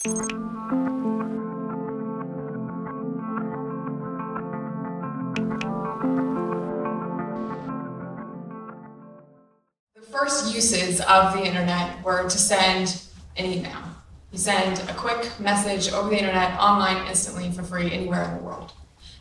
The first uses of the internet were to send an email. You send a quick message over the internet, online, instantly, for free, anywhere in the world.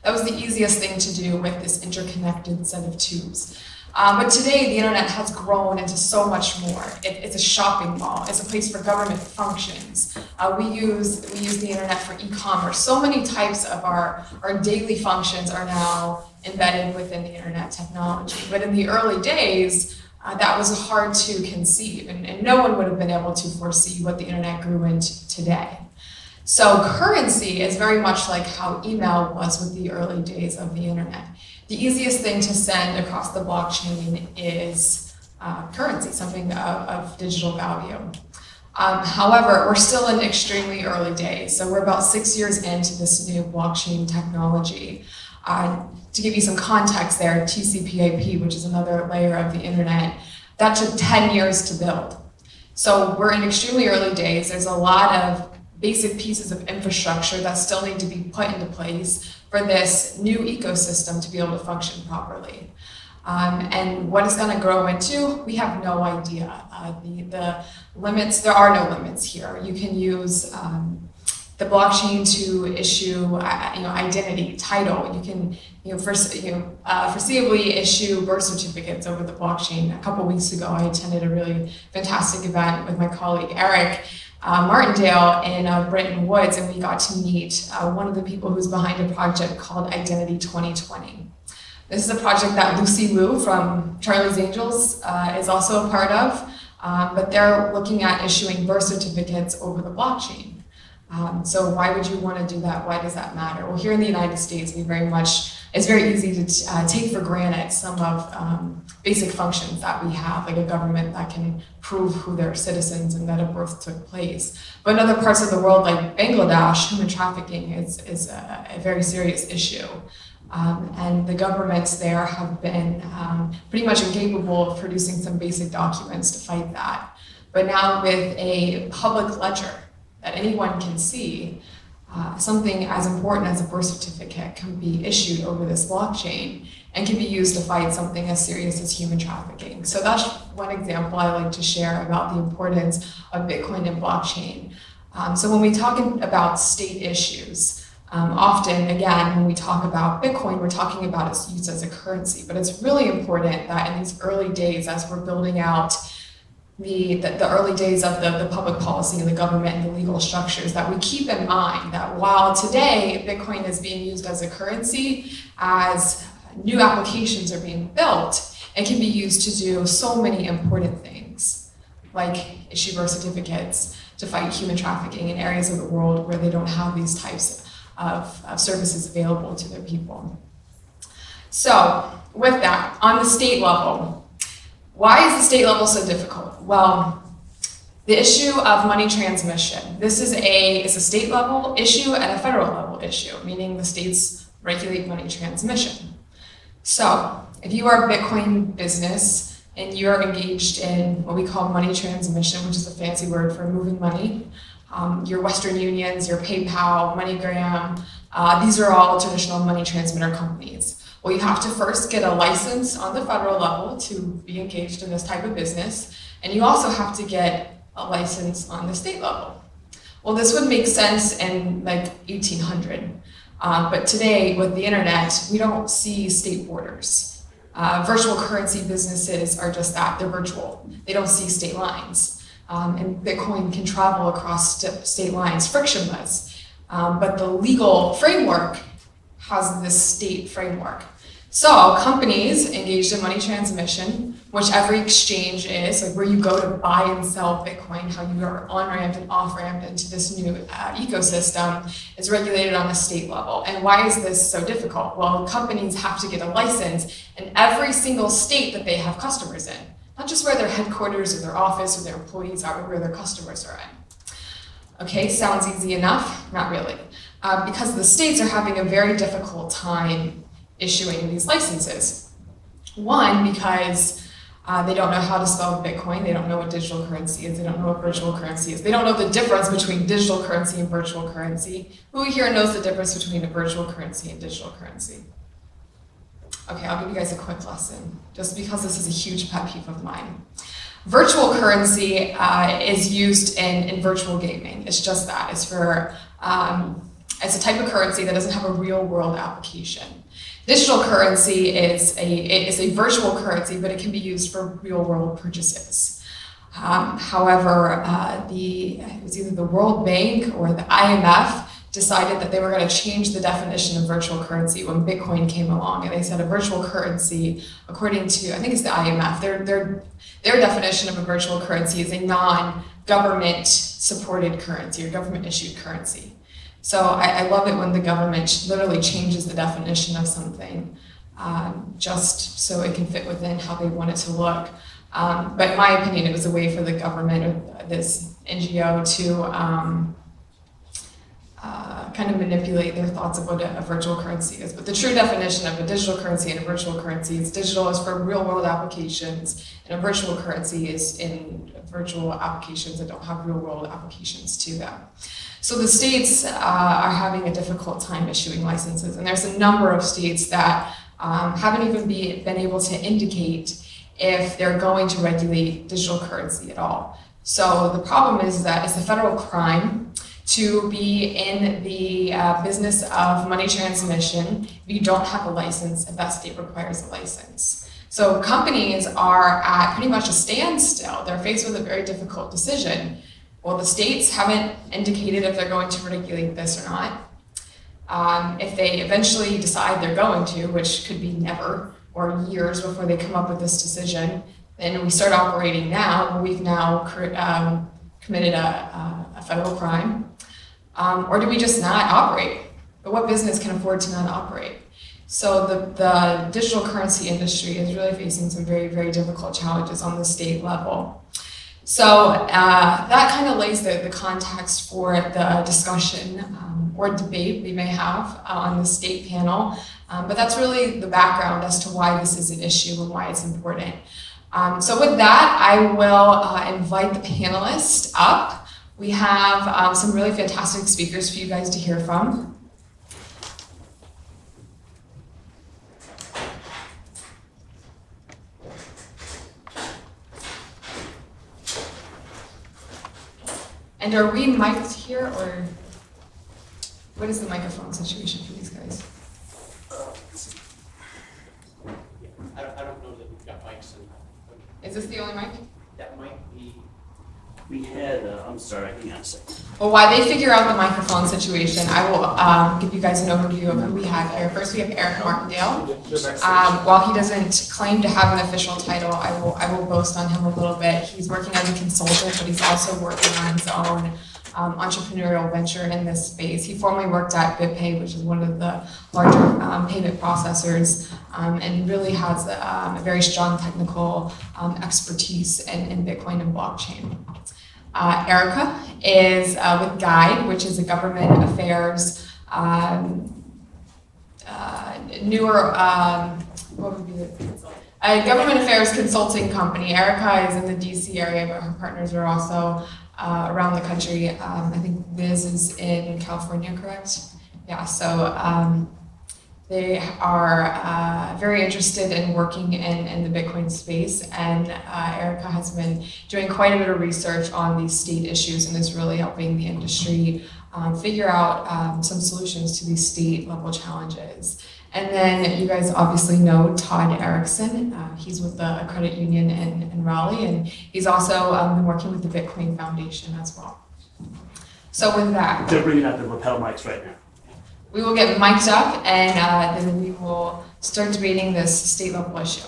That was the easiest thing to do with this interconnected set of tubes. But today, the internet has grown into so much more. It's a shopping mall. It's a place for government functions. We use the internet for e-commerce. So many types of our daily functions are now embedded within the internet technology. But in the early days, that was hard to conceive, and no one would have been able to foresee what the internet grew into today. So currency is very much like how email was with the early days of the internet. The easiest thing to send across the blockchain is currency, something of digital value. However, we're still in extremely early days, so we're about 6 years into this new blockchain technology. To give you some context there, TCP/IP, which is another layer of the internet, that took 10 years to build. So we're in extremely early days. There's a lot of basic pieces of infrastructure that still need to be put into place for this new ecosystem to be able to function properly. And what it's going to grow into, we have no idea. The limits, there are no limits here. You can use the blockchain to issue, identity, title. You can, foreseeably issue birth certificates over the blockchain. A couple weeks ago, I attended a really fantastic event with my colleague Eric, Martindale in Bretton Woods, and we got to meet one of the people who's behind a project called Identity 2020. This is a project that Lucy Liu from Charlie's Angels is also a part of, but they're looking at issuing birth certificates over the blockchain. So why would you want to do that? Why does that matter? Well, here in the United States, it's very easy to take for granted some of basic functions that we have, like a government that can prove who their citizens and that a birth took place. But in other parts of the world, like Bangladesh, human trafficking is a very serious issue. And the governments there have been pretty much incapable of producing some basic documents to fight that. But now with a public ledger that anyone can see, something as important as a birth certificate can be issued over this blockchain and can be used to fight something as serious as human trafficking. So that's one example I like to share about the importance of Bitcoin and blockchain. So when we talk about state issues, often, again, when we talk about Bitcoin, we're talking about its use as a currency, but it's really important that in these early days, as we're building out the early days of the public policy and the government and the legal structures, that we keep in mind that while today Bitcoin is being used as a currency, as new applications are being built, it can be used to do so many important things, like issue birth certificates, to fight human trafficking in areas of the world where they don't have these types of services available to their people. So with that, on the state level, why is the state level so difficult? Well, the issue of money transmission. This is a state level issue and a federal level issue, meaning the states regulate money transmission. So if you are a Bitcoin business and you're engaged in what we call money transmission, which is a fancy word for moving money, your Western Unions, your PayPal, MoneyGram, these are all traditional money transmitter companies. Well, you have to first get a license on the federal level to be engaged in this type of business, and you also have to get a license on the state level. Well, this would make sense in like 1800, but today with the internet, we don't see state borders. Virtual currency businesses are just that, they're virtual. They don't see state lines, and Bitcoin can travel across state lines frictionless, but the legal framework has this state framework. So companies engaged in money transmission, which every exchange is, like where you go to buy and sell Bitcoin, how you are on-ramped and off-ramped into this new ecosystem, is regulated on a state level. And why is this so difficult? Well, companies have to get a license in every single state that they have customers in, not just where their headquarters or their office or their employees are, but where their customers are in. Okay, sounds easy enough? Not really. Because the states are having a very difficult time issuing these licenses. One, because They don't know how to spell Bitcoin. They don't know what digital currency is. They don't know what virtual currency is. They don't know the difference between digital currency and virtual currency. Who here knows the difference between a virtual currency and digital currency? Okay, I'll give you guys a quick lesson, just because this is a huge pet peeve of mine. Virtual currency is used in virtual gaming. It's just that. It's for it's a type of currency that doesn't have a real world application. Digital currency is a virtual currency, but it can be used for real world purchases. However, it was either the World Bank or the IMF decided that they were going to change the definition of virtual currency when Bitcoin came along, and they said a virtual currency, according to, I think it's the IMF, their definition of a virtual currency is a non-government supported currency or government issued currency. So I love it when the government literally changes the definition of something just so it can fit within how they want it to look. But in my opinion, it was a way for the government or this NGO to kind of manipulate their thoughts of what a virtual currency is. But the true definition of a digital currency and a virtual currency is digital is for real world applications, and a virtual currency is in virtual applications that don't have real world applications to them. So the states are having a difficult time issuing licenses, and there's a number of states that haven't even been able to indicate if they're going to regulate digital currency at all. So the problem is that it's a federal crime to be in the business of money transmission if you don't have a license, if that state requires a license. So companies are at pretty much a standstill. They're faced with a very difficult decision. Well, the states haven't indicated if they're going to regulate this or not. If they eventually decide they're going to, which could be never or years before they come up with this decision, then we start operating now. We've now committed a federal crime. Or do we just not operate? But what business can afford to not operate? So the digital currency industry is really facing some very, very difficult challenges on the state level. So that kind of lays the context for the discussion or debate we may have on the state panel. But that's really the background as to why this is an issue and why it's important. So with that, I will invite the panelists up. We have some really fantastic speakers for you guys to hear from. And are we mic'd here, or what is the microphone situation for these guys? I don't know that we've got mics. Is this the only mic? That might be. We had, I'm sorry, hang on a second. Well, while they figure out the microphone situation, I will give you guys an overview of who we have here. First, we have Eric Martindale. While he doesn't claim to have an official title, I will boast on him a little bit. He's working as a consultant, but he's also working on his own entrepreneurial venture in this space. He formerly worked at BitPay, which is one of the larger payment processors, and really has a very strong technical expertise in Bitcoin and blockchain. Arika is with Gide, which is a government affairs government affairs consulting company. Arika is in the DC area, but her partners are also around the country. I think Liz is in California, correct? Yeah, so they are very interested in working in the Bitcoin space, and Arika has been doing quite a bit of research on these state issues and is really helping the industry figure out some solutions to these state level challenges. And then you guys obviously know Todd Erickson. He's with the credit union in Raleigh, and he's also been working with the Bitcoin Foundation as well. So with that, They're bringing out the lapel mics right now. we will get mic'd up, and then we will start debating this state level issue.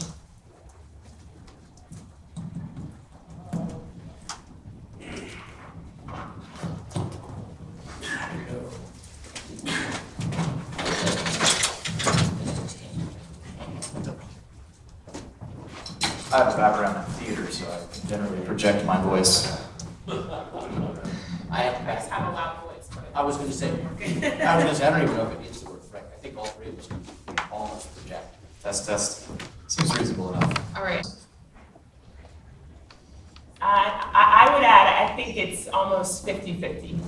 I have a background in theater, so I can generally project my voice. I have a loud voice. I was going to say, I don't even know if it needs the word correct. I think all three of us can almost project. Test. Seems reasonable enough. All right. I would add, I think it's almost 50-50.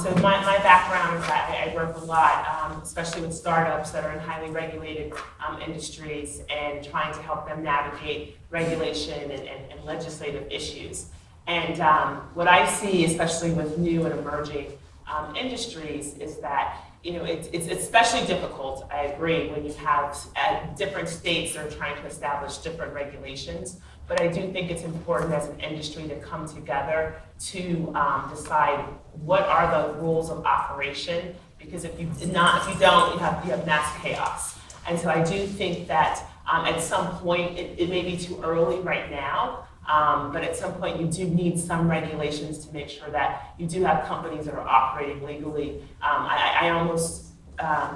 So my background is I work a lot, especially with startups that are in highly regulated industries and trying to help them navigate regulation and legislative issues. And what I see, especially with new and emerging industries, is that it's especially difficult, I agree, when you have different states that are trying to establish different regulations. But I do think it's important as an industry to come together to decide what are the rules of operation, because if you don't, you have mass chaos. And so I do think that at some point, it may be too early right now, but at some point you do need some regulations to make sure that you do have companies that are operating legally. I almost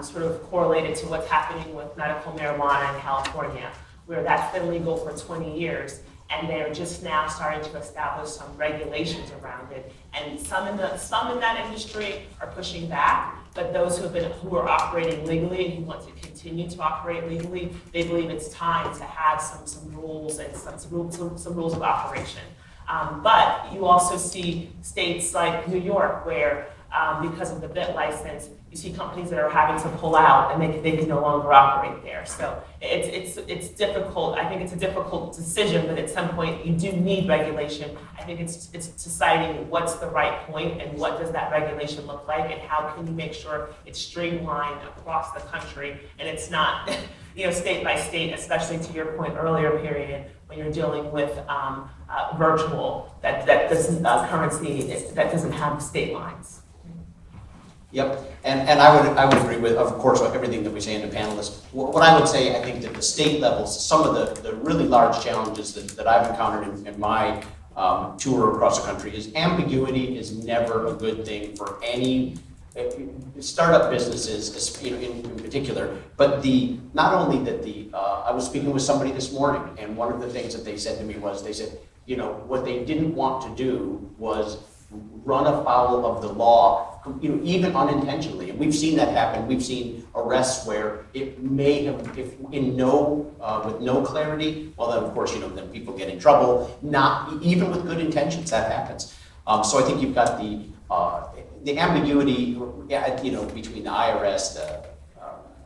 sort of correlated to what's happening with medical marijuana in California, where that's been legal for 20 years, and they're just now starting to establish some regulations around it. And some in that industry are pushing back, but those who are operating legally and who want to continue to operate legally, they believe it's time to have some rules and some rules of operation. But you also see states like New York where, because of the BIT license, you see companies that are having to pull out and they can no longer operate there. So it's difficult. I think it's a difficult decision, but at some point you do need regulation. I think it's deciding what's the right point and what does that regulation look like and how can you make sure it's streamlined across the country and it's not state by state, especially to your point earlier, Perianne, when you're dealing with virtual that doesn't currency that doesn't have state lines. Yep, and I would agree with, of course, everything that we say in the panelists. What I would say, I think that the state levels, some of the really large challenges that I've encountered in my tour across the country is ambiguity is never a good thing for any startup businesses, in particular. But not only that I was speaking with somebody this morning, and one of the things that they said to me was, they said, what they didn't want to do was run afoul of the law, even unintentionally. And we've seen that happen. We've seen arrests where it may have, with no clarity, well then of course, then people get in trouble. Not even with good intentions, that happens. So I think you've got the ambiguity, between the IRS,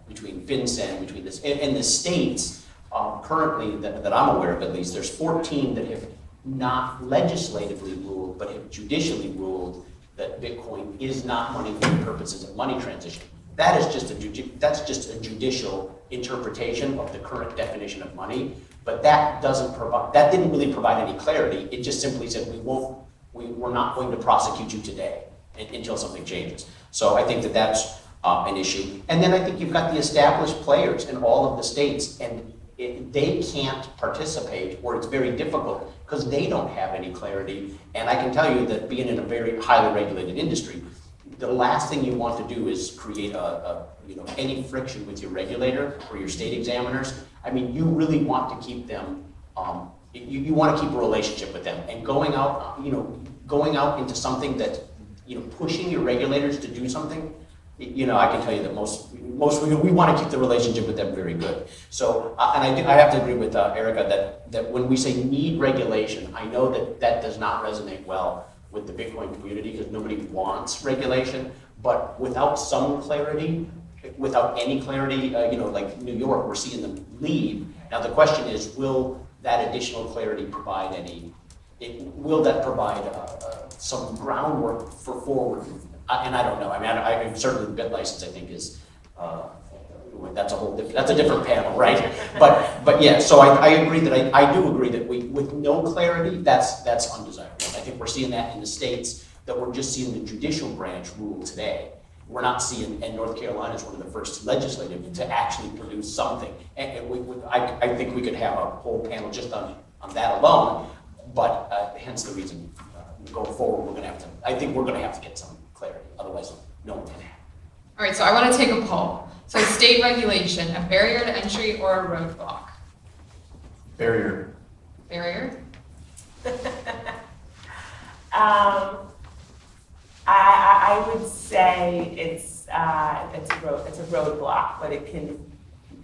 between FinCEN, between this, and the states, currently that I'm aware of at least, there's 14 that have not legislatively ruled, but have judicially ruled that Bitcoin is not money for the purposes of money transition. That is just a judicial interpretation of the current definition of money, but that didn't really provide any clarity. It just simply said we're not going to prosecute you today until something changes. So I think that's an issue. And then I think you've got the established players in all of the states, and they can't participate, or it's very difficult because they don't have any clarity. And I can tell you that being in a very highly regulated industry, the last thing you want to do is create any friction with your regulator or your state examiners. I mean, you really want to keep them. You want to keep a relationship with them, and going out into something that pushing your regulators to do something. I can tell you that most we want to keep the relationship with them very good. So, and I have to agree with Arika that when we say need regulation, I know that does not resonate well with the Bitcoin community because nobody wants regulation. But without some clarity, without any clarity, like New York, we're seeing them leave. Now the question is, will that additional clarity provide will that provide some groundwork for forward movement? And I don't know. I mean, certainly the BIT license, I think, is that's a different panel, right? But yeah. So I agree that I do agree that with no clarity, that's undesirable. I think we're seeing that in the states, that we're just seeing the judicial branch rule today. We're not seeing, and North Carolina is one of the first legislative to actually produce something. And I think we could have a whole panel just on that alone. But hence the reason going forward, I think we're going to have to get some clarity. Otherwise, no one can have. All right, so I want to take a poll. So state regulation, a barrier to entry or a roadblock? Barrier. Barrier? I would say it's a roadblock, but it can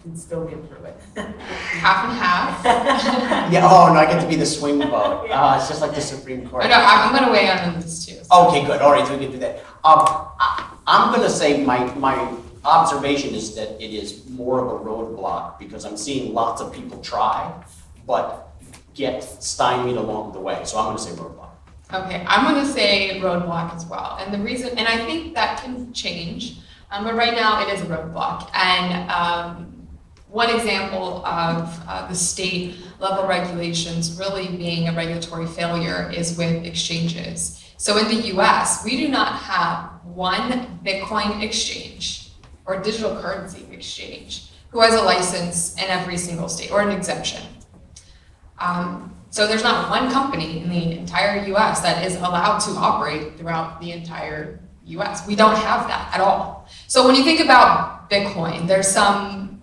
can still get through it. Half and half. Yeah, oh, and I get to be the swing vote. It's just like the Supreme Court. Oh, no, I'm going to weigh in on this too. Okay, good. All right, so we can do that. I'm going to say my observation is that it is more of a roadblock because I'm seeing lots of people try, but get stymied along the way. So I'm going to say roadblock. Okay, I'm going to say roadblock as well. And the reason, and I think that can change, but right now it is a roadblock. And one example of the state level regulations really being a regulatory failure is with exchanges. So in the US, we do not have one Bitcoin exchange or digital currency exchange who has a license in every single state or an exemption. So there's not one company in the entire US that is allowed to operate throughout the entire US. We don't have that at all. So when you think about Bitcoin, there's some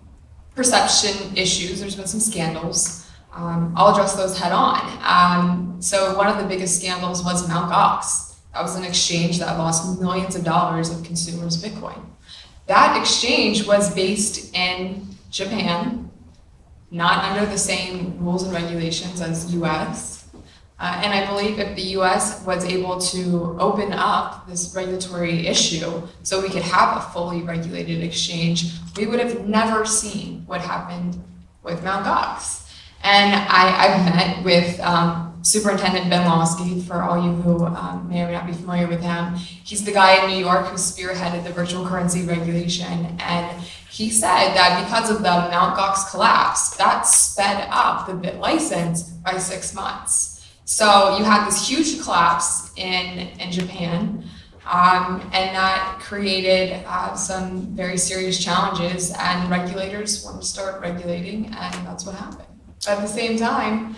perception issues, there's been some scandals. I'll address those head on. So one of the biggest scandals was Mt. Gox. That was an exchange that lost millions of dollars of consumers' Bitcoin. That exchange was based in Japan, not under the same rules and regulations as US. And I believe if the US was able to open up this regulatory issue so we could have a fully regulated exchange, we would have never seen what happened with Mt. Gox. And I've met with Superintendent Ben Lawsky, for all you who may or may not be familiar with him. He's the guy in New York who spearheaded the virtual currency regulation. And he said that because of the Mt. Gox collapse, that sped up the bit license by 6 months. So you had this huge collapse in Japan, and that created some very serious challenges, and regulators wanted to start regulating, and that's what happened. At the same time,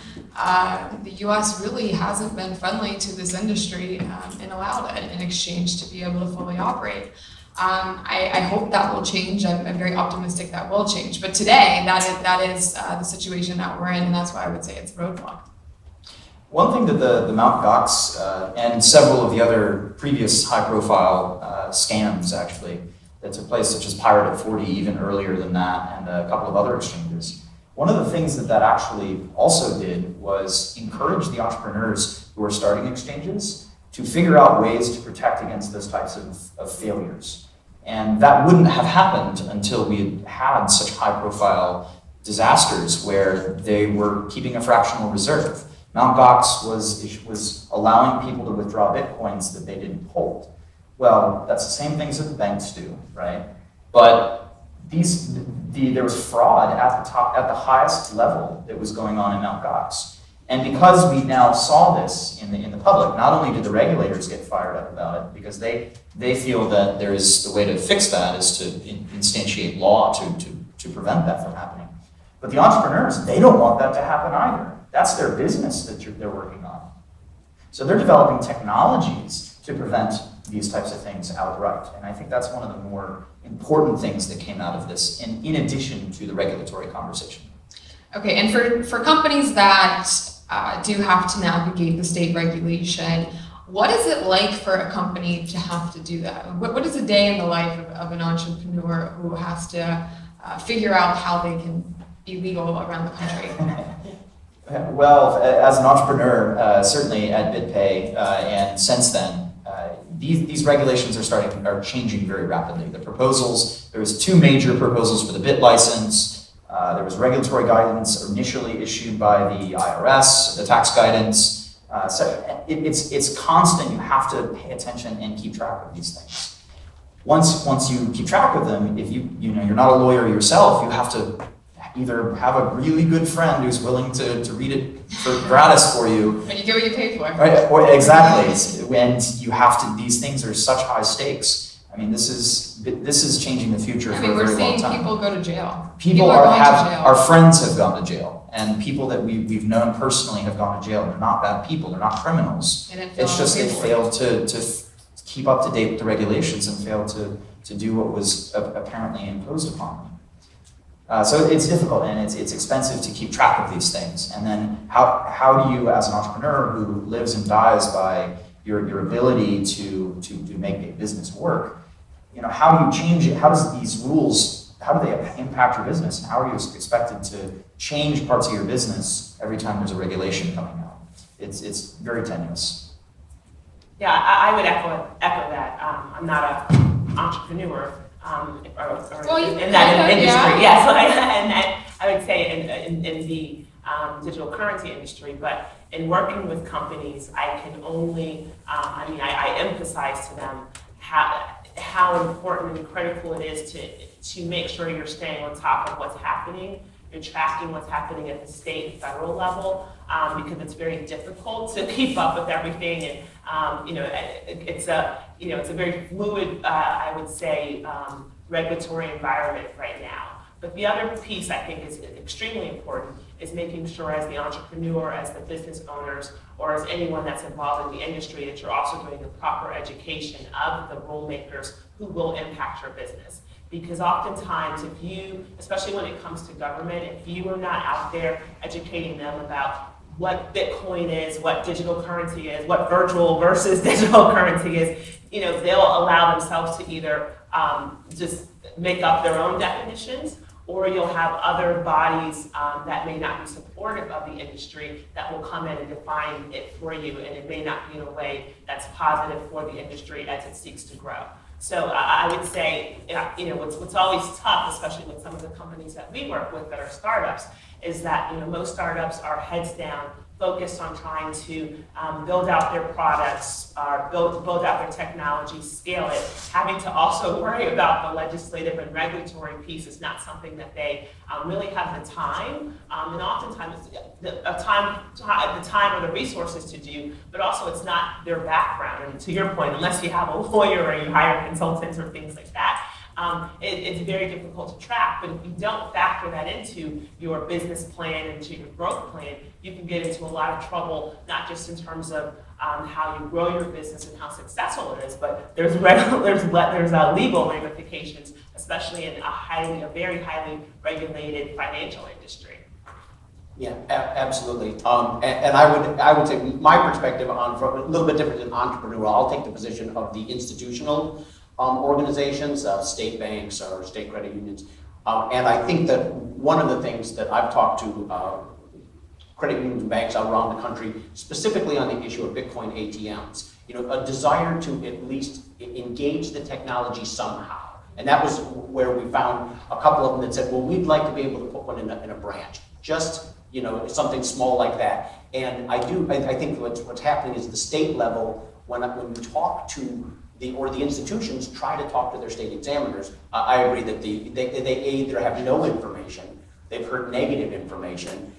the US really hasn't been friendly to this industry and allowed an exchange to be able to fully operate. I hope that will change. I'm very optimistic that will change. But today, that is the situation that we're in, and that's why I would say it's a roadblock. One thing that the Mt. Gox and several of the other previous high-profile scams, actually, that took place, such as Pirate at 40, even earlier than that, and a couple of other exchanges, one of the things that actually also did was encourage the entrepreneurs who are starting exchanges to figure out ways to protect against those types of failures. And that wouldn't have happened until we had such high-profile disasters where they were keeping a fractional reserve. Mt. Gox was allowing people to withdraw Bitcoins that they didn't hold. Well, that's the same things that the banks do, right? But there was fraud at the highest level that was going on in Mt. Gox. And because we now saw this in the public, not only did the regulators get fired up about it, because they feel that there is the way to fix that is to instantiate law to prevent that from happening. But the entrepreneurs, they don't want that to happen either. That's their business that they're working on. So they're developing technologies to prevent these types of things outright. And I think that's one of the more important things that came out of this, in addition to the regulatory conversation. Okay, and for companies that do have to navigate the state regulation, what is it like for a company to have to do that? What is a day in the life of an entrepreneur who has to figure out how they can be legal around the country? Well, as an entrepreneur, certainly at BitPay, and since then, these regulations are changing very rapidly. The proposals, there was 2 major proposals for the bit license. There was regulatory guidance initially issued by the IRS, the tax guidance. So it's constant. You have to pay attention and keep track of these things. Once you keep track of them, if you're not a lawyer yourself, you have to either have a really good friend who's willing to read it for gratis for you. And you get what you pay for. Right, or exactly. And you have to, these things are such high stakes. I mean, this is changing the future for a very long time. We're seeing people go to jail. People our friends have gone to jail, and people that we've known personally have gone to jail. They're not bad people, they're not criminals. It's just they failed to keep up to date with the regulations and failed to do what was apparently imposed upon them. So it's difficult, and it's expensive to keep track of these things. And then how do you, as an entrepreneur who lives and dies by your ability to make a business work, how do you change it? How does these rules how do they impact your business, and how are you expected to change parts of your business every time there's a regulation coming out? It's very tenuous. Yeah, I would echo that. I'm not an entrepreneur in that industry. Yes, and I would say in the digital currency industry, but in working with companies, I can only, I emphasize to them how important and critical it is to make sure you're staying on top of what's happening. You're tracking what's happening at the state and federal level, because it's very difficult to keep up with everything, and it's a very fluid, I would say, regulatory environment right now. But the other piece I think is extremely important is making sure, as the entrepreneur, as the business owners, or as anyone that's involved in the industry, that you're also doing the proper education of the rule makers who will impact your business. Because oftentimes, if you, especially when it comes to government, if you are not out there educating them about what Bitcoin is, what digital currency is, what virtual versus digital currency is, they'll allow themselves to either just make up their own definitions, or you'll have other bodies that may not be supportive of the industry that will come in and define it for you, and it may not be in a way that's positive for the industry as it seeks to grow. So I would say, what's always tough, especially with some of the companies that we work with that are startups, is that most startups are heads down, focused on trying to build out their products, or build out their technology, scale it. Having to also worry about the legislative and regulatory piece is not something that they really have the time, and oftentimes the time or the resources to do, but also it's not their background. And to your point, unless you have a lawyer or you hire consultants or things like that, it's very difficult to track. But if you don't factor that into your business plan and to your growth plan, you can get into a lot of trouble, not just in terms of how you grow your business and how successful it is, but there's legal ramifications, especially in a very highly regulated financial industry. Yeah, absolutely. And I would say my perspective from a little bit different than entrepreneurial. I'll take the position of the institutional organizations, state banks or state credit unions. And I think that one of the things that I've talked to credit unions and banks out around the country, specifically on the issue of Bitcoin ATMs, a desire to at least engage the technology somehow. And that was where we found a couple of them that said, well, we'd like to be able to put one in a branch, just something small like that. And I think what's happening is the state level, when we talk to the institutions try to talk to their state examiners, I agree that they either have no information, they've heard negative information,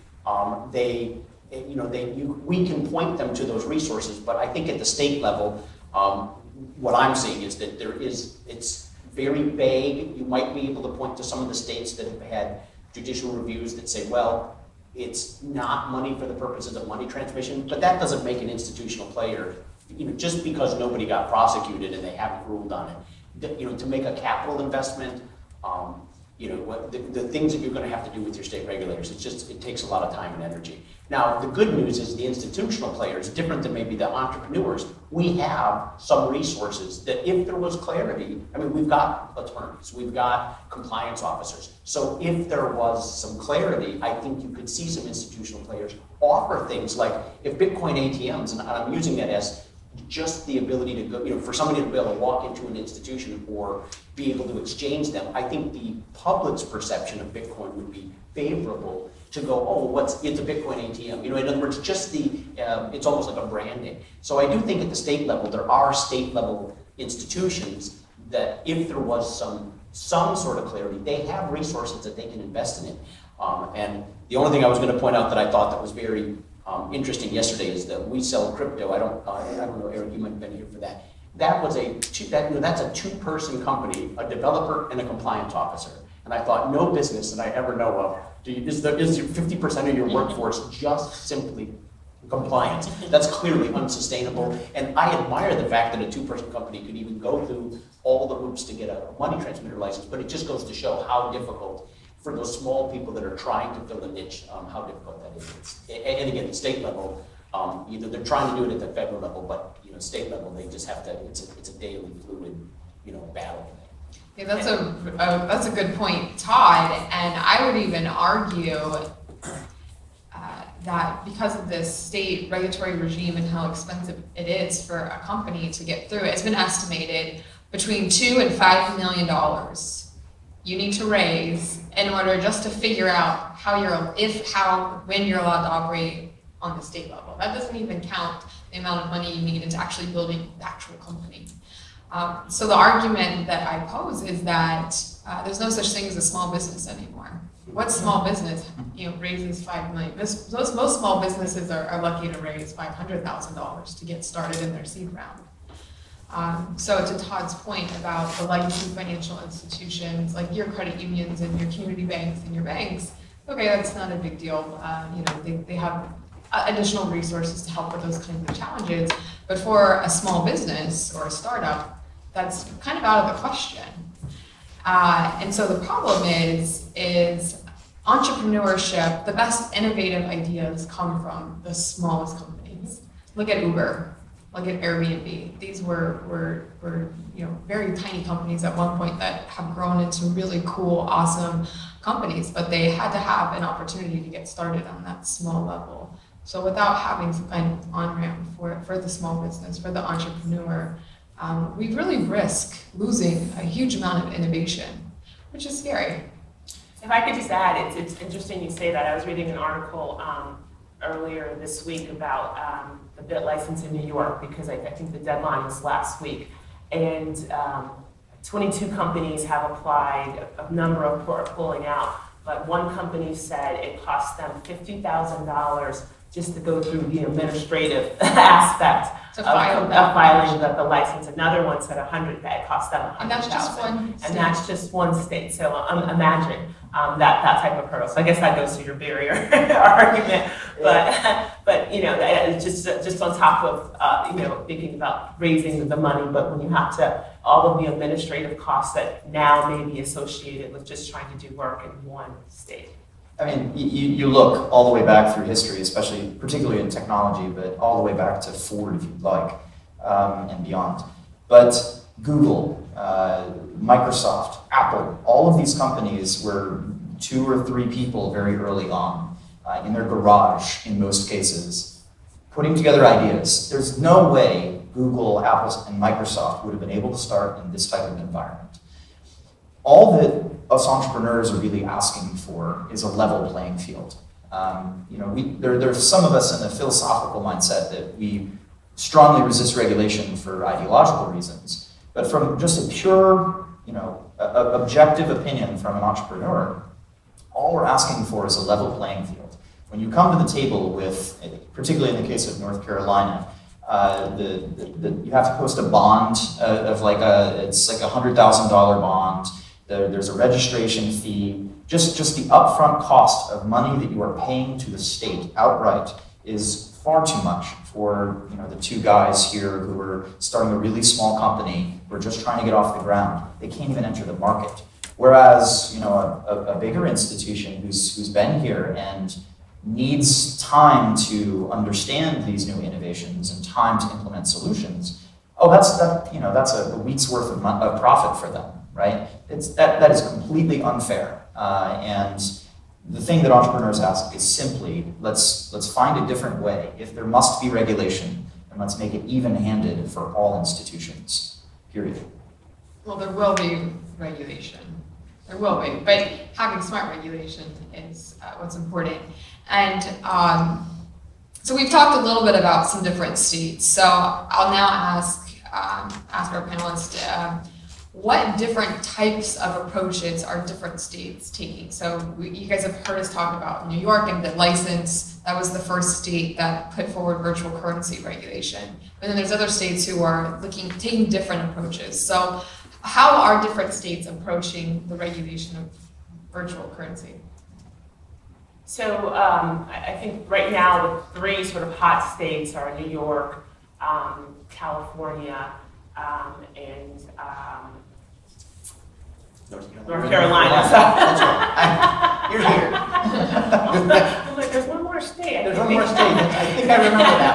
we can point them to those resources, but I think at the state level, what I'm seeing is that it's very vague. You might be able to point to some of the states that have had judicial reviews that say, well, it's not money for the purposes of money transmission, but that doesn't make an institutional player, just because nobody got prosecuted and they haven't ruled on it. To make a capital investment, the things that you're going to have to do with your state regulators, it takes a lot of time and energy. Now, the good news is the institutional players, different than maybe the entrepreneurs, we have some resources that if there was clarity, we've got attorneys, we've got compliance officers. So if there was some clarity, I think you could see some institutional players offer things like, if Bitcoin ATMs, and I'm using that as just the ability to go, for somebody to be able to walk into an institution or be able to exchange them, I think the public's perception of Bitcoin would be favorable to go, oh, it's a Bitcoin ATM. In other words, just it's almost like a branding. So I do think at the state level, there are state level institutions that if there was some sort of clarity, they have resources that they can invest in it. And the only thing I was going to point out that I thought that was very interesting yesterday is that we sell crypto. I don't know, Eric, you might have been here for that. That's a two-person company, a developer and a compliance officer. And I thought, no business that I ever know of, is 50% of your workforce just simply compliance? That's clearly unsustainable. And I admire the fact that a two-person company could even go through all the hoops to get a money transmitter license, but it just goes to show how difficult for those small people that are trying to fill a niche, how difficult that is. And again, the state level, they're trying to do it at the federal level, but state level, they just have to. It's a daily fluid, battle. Yeah, that's a good point, Todd. And I would even argue that because of this state regulatory regime and how expensive it is for a company to get through, it's been estimated between $2 and $5 million you need to raise in order just to figure out when you're allowed to operate on the state level. That doesn't even count the amount of money you need into actually building the actual company. So the argument that I pose is that there's no such thing as a small business anymore. What small business, raises $5 million? Most small businesses are lucky to raise $500,000 to get started in their seed round. So to Todd's point about the legacy financial institutions, like your credit unions and your community banks and your banks, okay, that's not a big deal. They have additional resources to help with those kinds of challenges. But for a small business or a startup, that's kind of out of the question. And so the problem is entrepreneurship, the best innovative ideas come from the smallest companies. Look at Uber, look at Airbnb. These were very tiny companies at one point that have grown into really cool, awesome companies, but they had to have an opportunity to get started on that small level. So without having some kind of on-ramp for the small business, for the entrepreneur, we really risk losing a huge amount of innovation, which is scary. If I could just add, it's interesting you say that. I was reading an article earlier this week about the BIT license in New York, because I think the deadline was last week. And 22 companies have applied, a number of are pulling out, but one company said it cost them $50,000 just to go through the administrative aspect of filing the license. Another one said it cost them $100,000. And that's just one state. And that's just one state. So imagine that type of hurdle. So I guess that goes to your barrier argument. But just on top of thinking about raising the money, but when you have to all of the administrative costs that now may be associated with just trying to do work in one state. I mean, you look all the way back through history, particularly in technology, but all the way back to Ford, if you'd like, and beyond. But Google, Microsoft, Apple, all of these companies were 2 or 3 people very early on, in their garage, in most cases, putting together ideas. There's no way Google, Apple, and Microsoft would have been able to start in this type of environment. All that us entrepreneurs are really asking for is a level playing field. There's some of us in the philosophical mindset that we strongly resist regulation for ideological reasons, but from just a pure, objective opinion from an entrepreneur, all we're asking for is a level playing field. When you come to the table with, particularly in the case of North Carolina, you have to post a bond of it's like $100,000 bond. There's a registration fee. Just the upfront cost of money that you are paying to the state outright is far too much for the 2 guys here who are starting a really small company, who are just trying to get off the ground. They can't even enter the market. Whereas a bigger institution who's been here and needs time to understand these new innovations and time to implement solutions, that's a week's worth of profit for them. Right? That is completely unfair. And the thing that entrepreneurs ask is simply, let's find a different way. If there must be regulation, then let's make it even-handed for all institutions, period. Well, there will be regulation. There will be, but having smart regulation is what's important. And so we've talked a little bit about some different states. So I'll now ask our panelists, what different types of approaches are different states taking? So you guys have heard us talk about New York and the license. That was the first state that put forward virtual currency regulation. But then there's other states who are taking different approaches. So how are different states approaching the regulation of virtual currency? So I think right now the 3 sort of hot states are New York, California, and North Carolina. That's right. You're here. I'm like, there's one more state. There's one more state. I think I remember that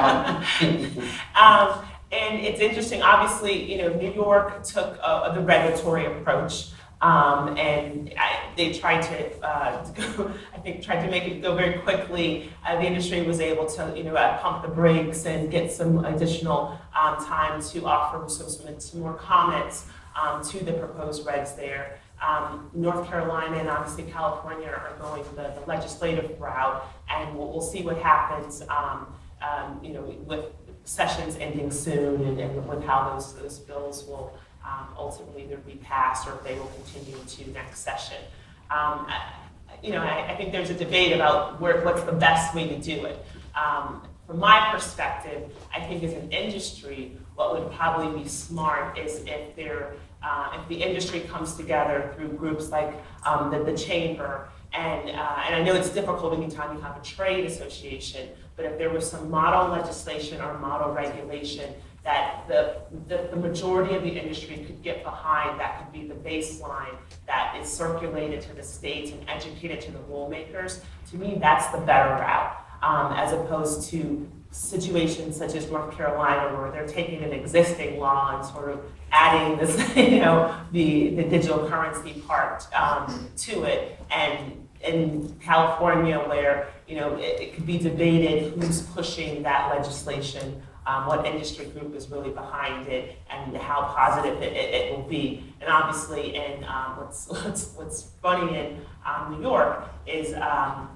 one. and it's interesting, obviously, New York took the regulatory approach. And they tried to, tried to make it go very quickly. The industry was able to, pump the brakes and get some additional time to offer some more comments to the proposed regs there. North Carolina and obviously California are going the legislative route, and we'll see what happens, with sessions ending soon and with how those bills will ultimately either be passed or if they will continue to next session. I think there's a debate about what's the best way to do it. From my perspective, I think as an industry, what would probably be smart is if the industry comes together through groups like the chamber, and I know it's difficult anytime you have a trade association, but if there was some model legislation or model regulation that the majority of the industry could get behind, that could be the baseline that is circulated to the states and educated to the rulemakers, to me that's the better route, as opposed to situations such as North Carolina where they're taking an existing law and sort of adding this, the digital currency part to it, and in California where it could be debated who's pushing that legislation, what industry group is really behind it, and how positive it will be. And obviously, what's funny in New York is I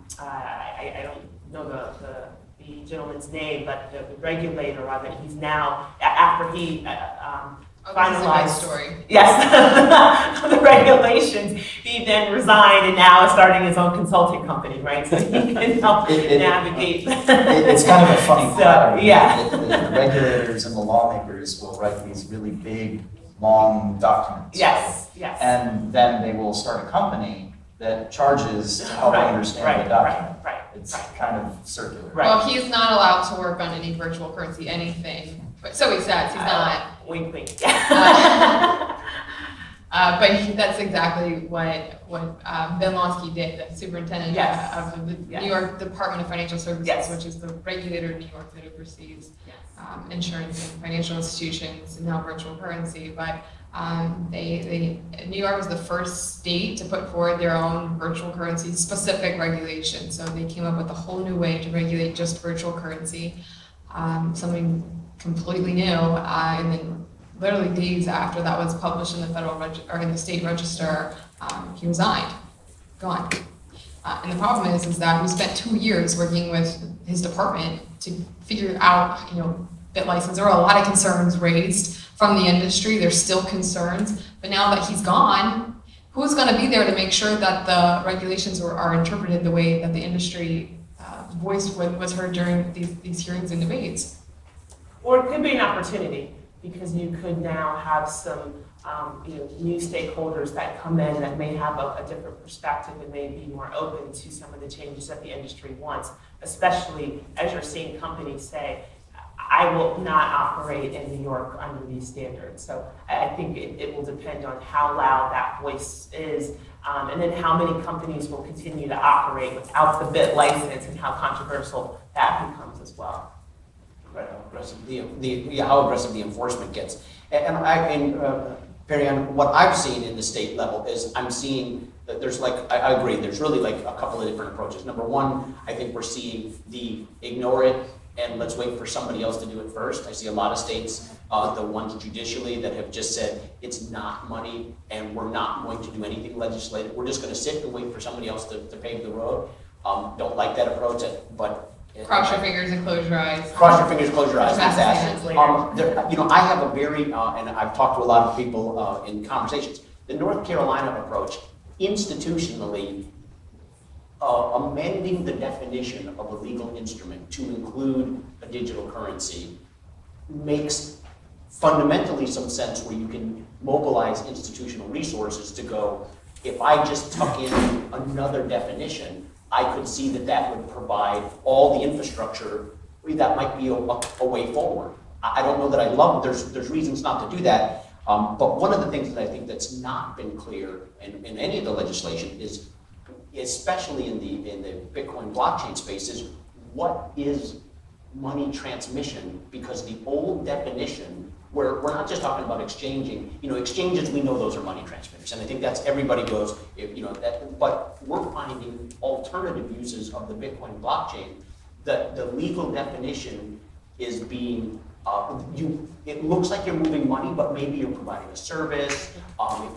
don't know the gentleman's name, but the regulator of it. He's now, after he finalized story. Yes, the regulations, he then resigned and now is starting his own consulting company, right? So he can help navigate. It's kind of a funny pattern. Yeah. The regulators and the lawmakers will write these really big, long documents. Yes, yes. And then they will start a company that charges to help understand the document. Right. It's kind of circular. Right. Well, he's not allowed to work on any virtual currency, anything. But so he says he's not. Wink, wink. But that's exactly what Ben Lonsky did, the superintendent of the New York Department of Financial Services, which is the regulator in New York that oversees insurance and financial institutions and now virtual currency. But New York was the first state to put forward their own virtual currency specific regulation. So they came up with a whole new way to regulate just virtual currency, something completely new. And then literally days after that was published in the in the state register, he resigned, gone. And the problem is that we spent 2 years working with his department to figure out, bit license. There were a lot of concerns raised from the industry. There's still concerns, but now that he's gone, who's going to be there to make sure that the regulations are interpreted the way that the industry voice was heard during these hearings and debates? Or it could be an opportunity, because you could now have some new stakeholders that come in that may have a different perspective and may be more open to some of the changes that the industry wants, especially as you're seeing companies say, I will not operate in New York under these standards. So I think it will depend on how loud that voice is, and then how many companies will continue to operate without the BIT license and how controversial that becomes as well. Right, how aggressive how aggressive the enforcement gets. And Perianne, what I've seen in the state level is I'm seeing that there's I agree, there's really a couple of different approaches. Number one, I think we're seeing the ignore it and let's wait for somebody else to do it first. I see a lot of states, the ones judicially, that have just said it's not money and we're not going to do anything legislative. We're just going to sit and wait for somebody else to pave the road. Don't like that approach, but cross your fingers and close your eyes. Cross your fingers, close your eyes. Exactly. I have a very, and I've talked to a lot of people in conversations, the North Carolina approach, institutionally, amending the definition of a legal instrument to include a digital currency makes fundamentally some sense, where you can mobilize institutional resources to go, if I just tuck in another definition, I could see that would provide all the infrastructure that might be a way forward. I don't know that I love it. There's reasons not to do that. But one of the things that I think that's not been clear in any of the legislation is, especially in the Bitcoin blockchain space, is what is money transmission, because the old definition, where we're not just talking about exchanging, exchanges, we know those are money transmitters, and I think that's, everybody goes, but we're finding alternative uses of the Bitcoin blockchain. The legal definition is being, it looks like you're moving money, but maybe you're providing a service.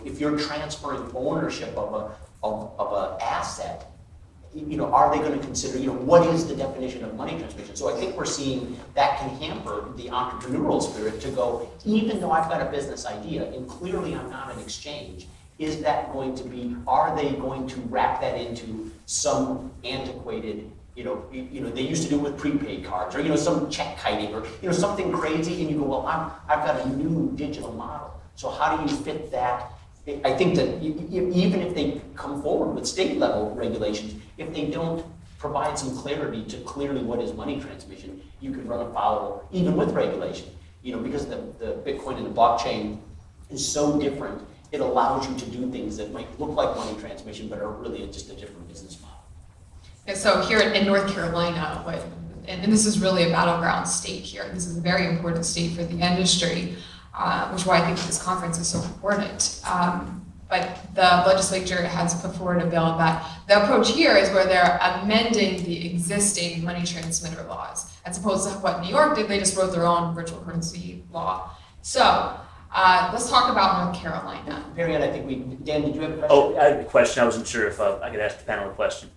If you're transferring ownership of an asset, are they going to consider, what is the definition of money transmission? So I think we're seeing that can hamper the entrepreneurial spirit to go, even though I've got a business idea, and clearly I'm not an exchange, is that going to be, are they going to wrap that into some antiquated, they used to do it with prepaid cards, or, some check kiting, or, something crazy, and you go, well, I've got a new digital model. So how do you fit that? I think that even if they come forward with state level regulations, if they don't provide some clarity to clearly what is money transmission, you could run afoul even with regulation. Because the Bitcoin and the blockchain is so different, it allows you to do things that might look like money transmission, but are really just a different business model. And so here in North Carolina, and this is really a battleground state here. This is a very important state for the industry. Which is why I think this conference is so important. But the legislature has put forward a bill that the approach here is where they're amending the existing money transmitter laws, as opposed to what New York did. They just wrote their own virtual currency law. So let's talk about North Carolina. Perianne, I think Dan, did you have a question? Oh, I have a question. I wasn't sure if I could ask the panel a question.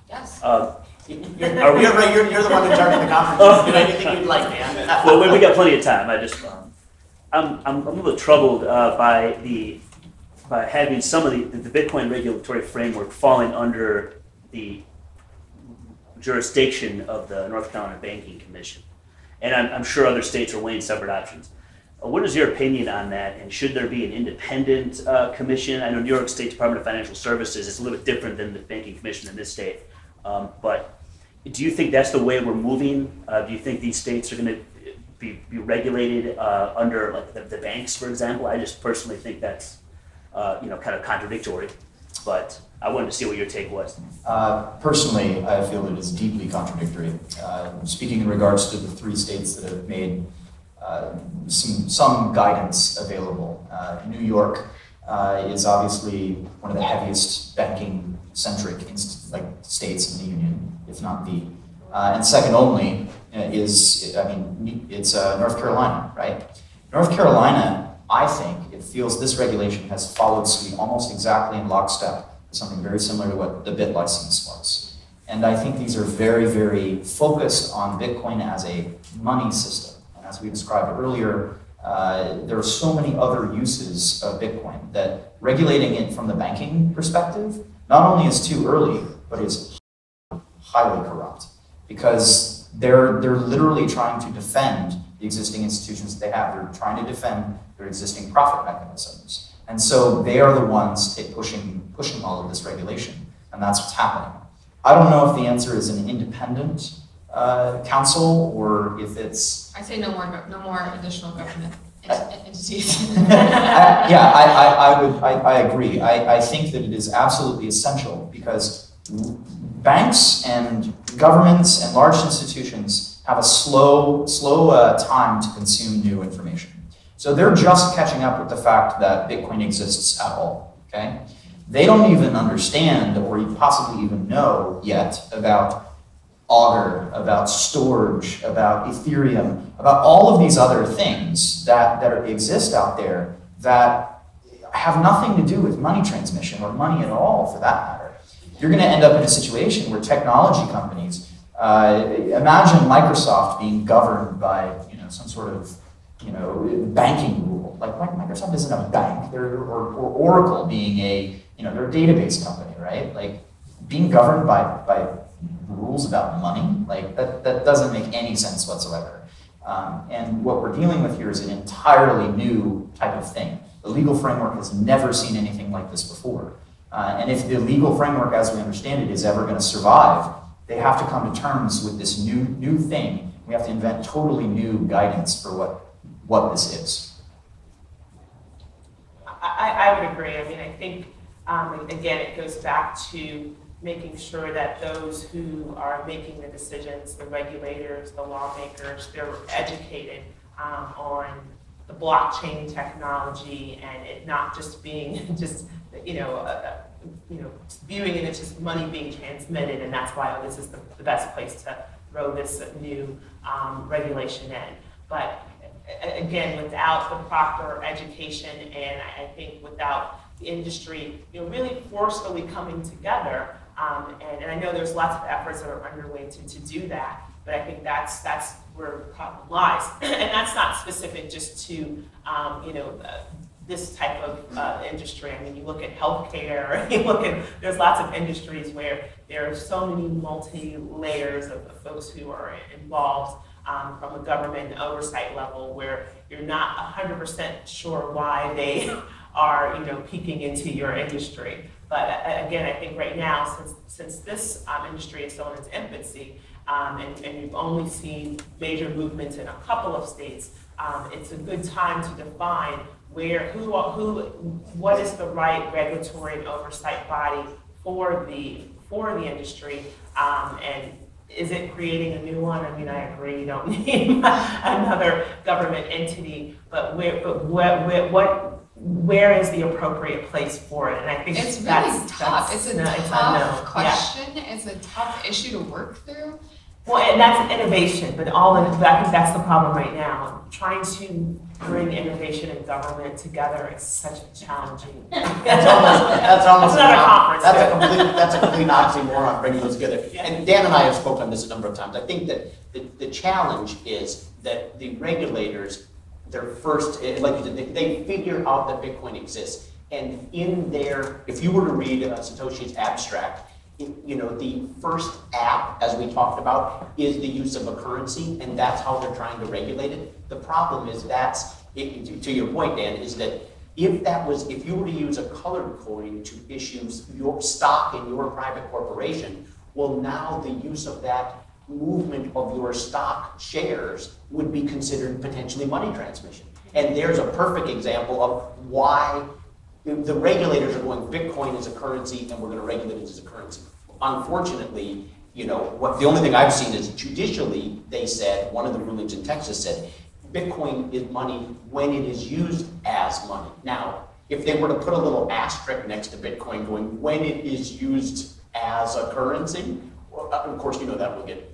Yes. You're the one in charge of the conference. Anything you'd like, Dan? Well, we got plenty of time. I just, I'm a little troubled by having some of the Bitcoin regulatory framework falling under the jurisdiction of the North Carolina Banking Commission, and I'm sure other states are weighing separate options. What is your opinion on that, and should there be an independent commission? I know New York State Department of Financial Services is a little bit different than the Banking Commission in this state, but do you think that's the way we're moving? Do you think these states are going to be regulated under like the banks, for example? I just personally think that's kind of contradictory, but I wanted to see what your take was. Personally, I feel that it's deeply contradictory. Speaking in regards to the 3 states that have made some guidance available. New York is obviously one of the heaviest banking-centric states in the union, if not the. And second only it's North Carolina, right? North Carolina, I think, it feels this regulation has followed suit almost exactly in lockstep with something very similar to what the BIT license was. And I think these are very, very focused on Bitcoin as a money system. And as we described earlier, there are so many other uses of Bitcoin that regulating it from the banking perspective not only is too early, but is highly corrupt, because they're literally trying to defend the existing institutions they have. They're trying to defend their existing profit mechanisms. And so they are the ones pushing all of this regulation, and that's what's happening. I don't know if the answer is an independent council or if it's... I say no more additional government entities. I agree. I think that it is absolutely essential, because banks and governments and large institutions have a slow time to consume new information. So they're just catching up with the fact that Bitcoin exists at all, okay? They don't even understand or possibly even know yet about Augur, about storage, about Ethereum, about all of these other things that exist out there that have nothing to do with money transmission or money at all, for that matter. You're going to end up in a situation where technology companies, imagine Microsoft being governed by some sort of banking rule. Like Microsoft isn't a bank, or Oracle being they're a database company, right? Like being governed by rules about money, like that doesn't make any sense whatsoever. And what we're dealing with here is an entirely new type of thing. The legal framework has never seen anything like this before. And if the legal framework, as we understand it, is ever going to survive, they have to come to terms with this new thing. We have to invent totally new guidance for what this is. I would agree. I mean, I think, again, it goes back to making sure that those who are making the decisions, the regulators, the lawmakers, they're educated on the blockchain technology and it not just being just, viewing it as just money being transmitted, and that's why this is the best place to throw this new regulation in. But again, without the proper education, and I think without the industry, really forcefully coming together, and I know there's lots of efforts that are underway to do that, but I think that's where the problem lies, and that's not specific just to this type of industry. I mean, you look at healthcare, there's lots of industries where there are so many multi-layers of folks who are involved from a government oversight level where you're not 100% sure why they are, peeking into your industry. But again, I think right now, since this industry is still in its infancy, and you've only seen major movements in a couple of states, it's a good time to define what is the right regulatory and oversight body for the industry, and is it creating a new one? I mean, I agree, you don't need another government entity, but where is the appropriate place for it? And I think it's really tough. It's a tough question. Yeah. It's a tough issue to work through. Well, and that's innovation, but I think that's the problem right now. Trying to bring innovation and government together is such a challenging. That's almost not a conference. That's a complete oxymoron, bringing those together. Yeah. And Dan and I have spoken on this a number of times. I think that the challenge is that the regulators, their first, like you said, they figure out that Bitcoin exists, and if you were to read Satoshi's abstract, the first app, as we talked about, is the use of a currency, and that's how they're trying to regulate it. The problem is to your point, Dan, is that if you were to use a colored coin to issue your stock in your private corporation, well, now the use of that movement of your stock shares would be considered potentially money transmission. And there's a perfect example of why the regulators are going, Bitcoin is a currency and we're going to regulate it as a currency. Unfortunately, the only thing I've seen is judicially, they said, one of the rulings in Texas said, Bitcoin is money when it is used as money. Now, if they were to put a little asterisk next to Bitcoin going, when it is used as a currency, well, of course, that will get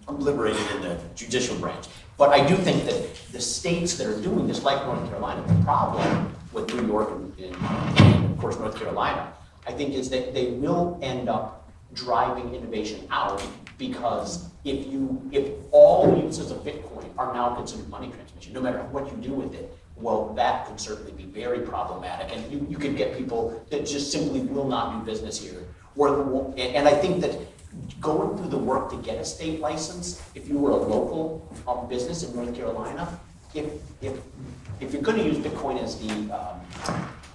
liberated in the judicial branch. But I do think that the states that are doing this, like North Carolina, the problem with New York and of course North Carolina, I think is that they will end up driving innovation out, because if all uses of Bitcoin are now considered money transmission, no matter what you do with it, well, that could certainly be very problematic, and you could get people that just simply will not do business here. And I think that going through the work to get a state license, if you were a local business in North Carolina, if you're going to use Bitcoin as the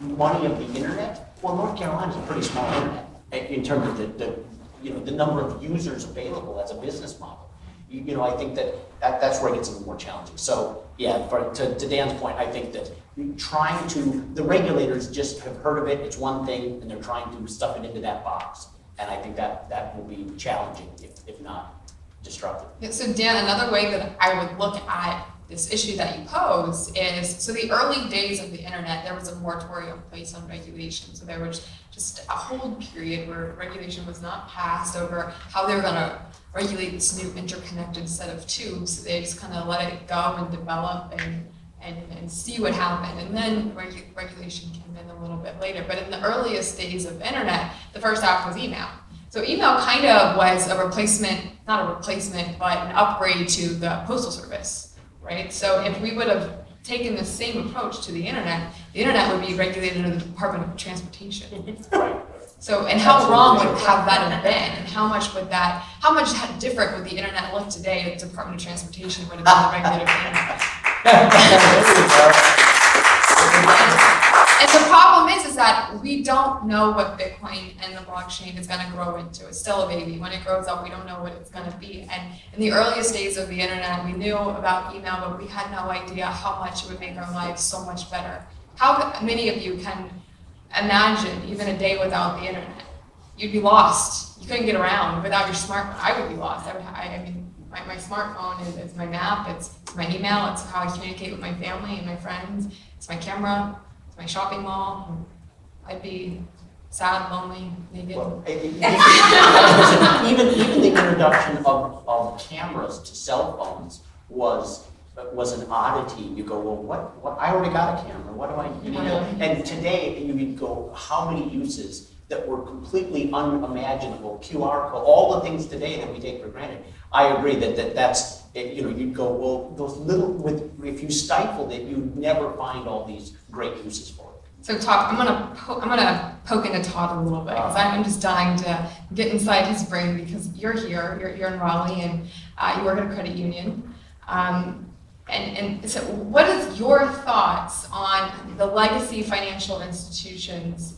money of the internet, well, North Carolina is a pretty small internet in terms of the number of users available as a business model. I think that's where it gets a little more challenging. So yeah, to Dan's point, I think that the regulators just have heard of it, it's one thing, and they're trying to stuff it into that box. And I think that will be challenging, if not destructive. Yeah, so Dan, another way that I would look at this issue that you pose is, so the early days of the internet, there was a moratorium placed on regulation. So there was just a hold period where regulation was not passed over how they were going to regulate this new interconnected set of tubes. So they just kind of let it go and develop and see what happened. And then regulation came in a little bit later. But in the earliest days of internet, the first app was email. So email kind of was a replacement, not a replacement, but an upgrade to the postal service, right? So if we would have taken the same approach to the internet would be regulated under the Department of Transportation. So, and how wrong would have that have been? And how much different would the internet look today if the Department of Transportation would have been the regulator of the internet? And the problem is that we don't know what Bitcoin and the blockchain is going to grow into. It's still a baby. When it grows up, we don't know what it's going to be. And in the earliest days of the internet, we knew about email, but we had no idea how much it would make our lives so much better. How many of you can imagine even a day without the internet? you'd be lost. You couldn't get around without your smartphone. I would be lost. I mean, my smartphone is my map, it's my email, it's how I communicate with my family and my friends, it's my camera, it's my shopping mall. I'd be sad, lonely, naked. Well, even the introduction of cameras to cell phones was an oddity. You go, well, what? I already got a camera. What do I? And today you would go, how many uses that were completely unimaginable? QR code, all the things today that we take for granted. I agree that's you'd go, well, those little if you stifled it, you'd never find all these great uses for it. So Todd, I'm gonna poke into Todd a little bit because I'm just dying to get inside his brain because you're here, you're in Raleigh, and you work at a credit union. And so, what is your thoughts on the legacy financial institutions'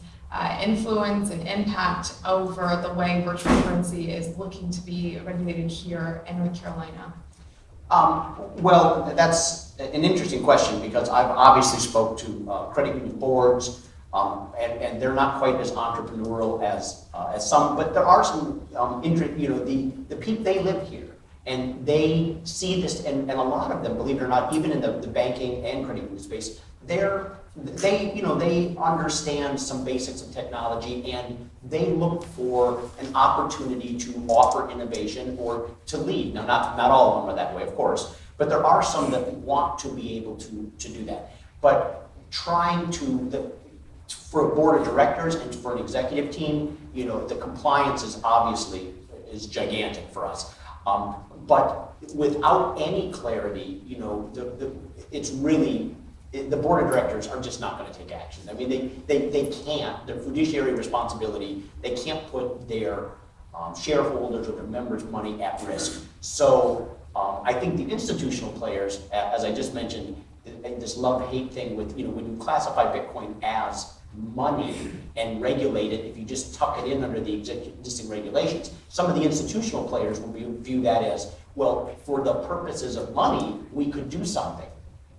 influence and impact over the way virtual currency is looking to be regulated here in North Carolina? Well, that's an interesting question because I've obviously spoke to credit union boards, and they're not quite as entrepreneurial as some, but there are some interest. The people, they live here and they see this, and a lot of them, believe it or not, even in the banking and credit union space, they understand some basics of technology and they look for an opportunity to offer innovation or to lead. Now, not all of them are that way, of course, but there are some that want to be able to do that. But trying for a board of directors and for an executive team, the compliance is obviously gigantic for us. But without any clarity, it's really, the board of directors are just not going to take action. I mean, they can't, their fiduciary responsibility, they can't put their shareholders or their members' money at risk. So I think the institutional players, as I just mentioned, this love-hate thing with, when you classify Bitcoin as money and regulate it, if you just tuck it in under the existing regulations, some of the institutional players will view that as, well, for the purposes of money, we could do something.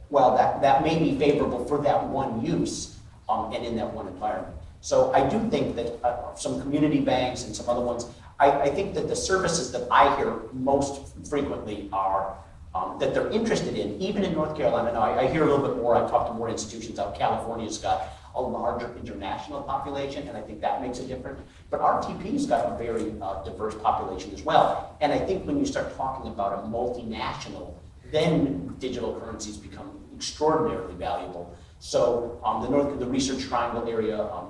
Well, that may be favorable for that one use and in that one environment. So I do think that some community banks and some other ones, I think that the services that I hear most frequently are that they're interested in, even in North Carolina. Now, I hear a little bit more, I've talked to more institutions out. California's got a larger international population, and I think that makes it different. But RTP's got a very diverse population as well. And I think when you start talking about a multinational, then digital currencies become extraordinarily valuable. So the Research Triangle area, a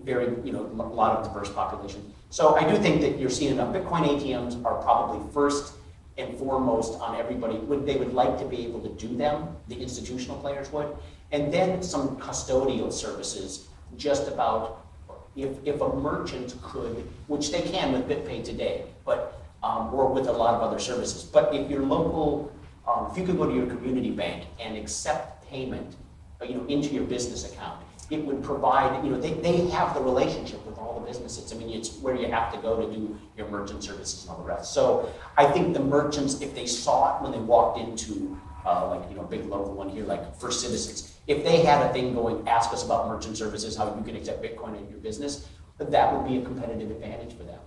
lot of diverse population. So I do think that you're seeing enough. Bitcoin ATMs are probably first and foremost on everybody. They would like to be able to do them, the institutional players would. And then some custodial services, just about if a merchant could, which they can with BitPay today, but or with a lot of other services. But if your local, if you could go to your community bank and accept payment, into your business account, it would provide, they have the relationship with all the businesses. I mean, it's where you have to go to do your merchant services and all the rest. So I think the merchants, if they saw it when they walked into a big local one here, like First Citizens, if they had a thing going, ask us about merchant services, how you can accept Bitcoin in your business, that would be a competitive advantage for them.